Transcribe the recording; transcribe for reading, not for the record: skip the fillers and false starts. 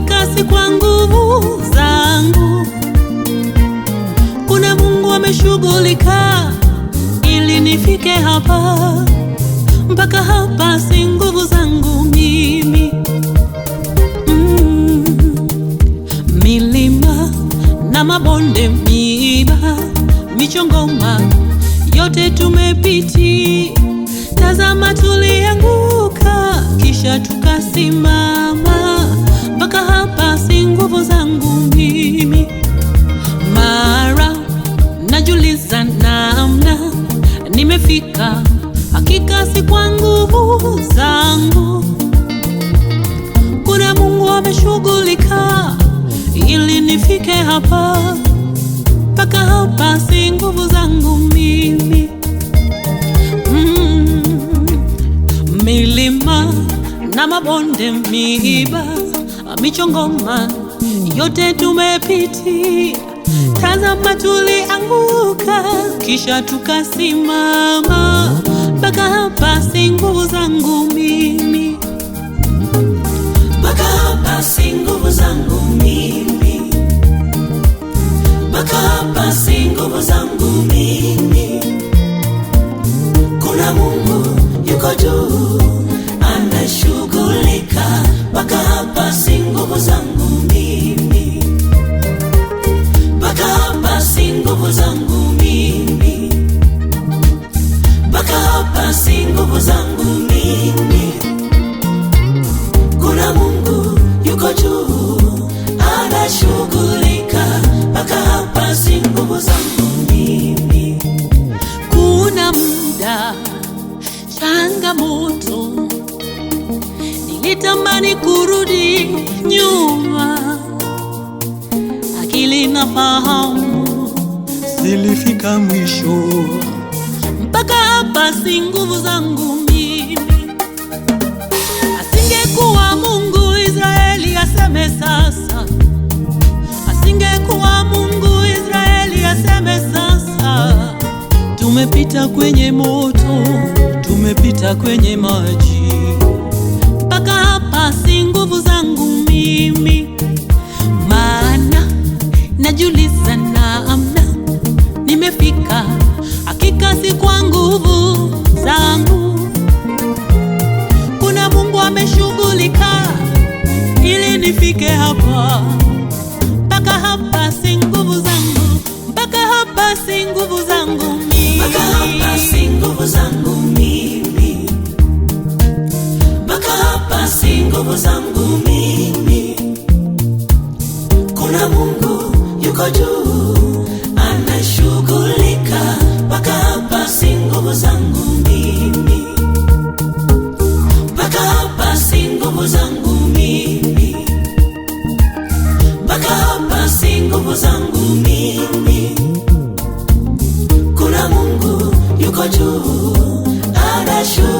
hakika si kwa nguvu zangu. Kuna Mungu ameshughulika ili nifike hapa. Mpaka hapa si nguvu zangu mimi. Milima na mabonde, miiba, michongoma, yote tumepiti. Tazama tulianguka, kisha tukasimama. Mpaka hapa si nguvu zangu mimi. Mara najiuliza namna nimefika, hakika si kwa nguvu zangu. Kuna Mungu ameshughulika ili nifike hapa. Mpaka hapa si nguvu zangu mimi. Milima na mabonde, miiba, michongoma, yote tumepiti. Tazama tulianguka, kisha tukasimama. Mpaka hapa si nguvu zangu mimi. Mpaka hapa si nguvu zangu mimi. Mpaka hapa si nguvu zangu mimi. Kuna Mungu yuko juu anashughulika. Mpaka hapa si nguvu zangu mimi. Mpaka hapa si nguvu zangu mimi. Mpaka hapa si nguvu zangu mimi. Kuna Mungu yuko juu anashughulika. Mpaka hapa si nguvu zangu mimi. Kuna muda changamoto, nilitamani kurudi nyuma. Akili na fahamu zilifika mwisho. Mpaka hapa si nguvu zangu mimi. Asingekuwa Mungu Israeli aseme sasa. Asingekuwa Mungu Israeli aseme sasa. Tumepita kwenye moto, tumepita kwenye maji. Mpaka hapa si nguvu zangu mimi. Maana najiuliza namna nimefika, hakika si kwa nguvu zangu. Kuna Mungu ameshughulika ili nifike hapa. Mpaka hapa si nguvu zangu. Mpaka hapa si nguvu zangu mimi. Mpaka hapa si nguvu zangu mimi. Mpaka hapa si nguvu zangu mimi. Kuna Mungu yuko juu anashughulika. Mpaka hapa si nguvu zangu mimi. Mpaka hapa si nguvu zangu mimi. Mpaka hapa si nguvu zangu mimi. Kuna Mungu yuko juu anashughulika.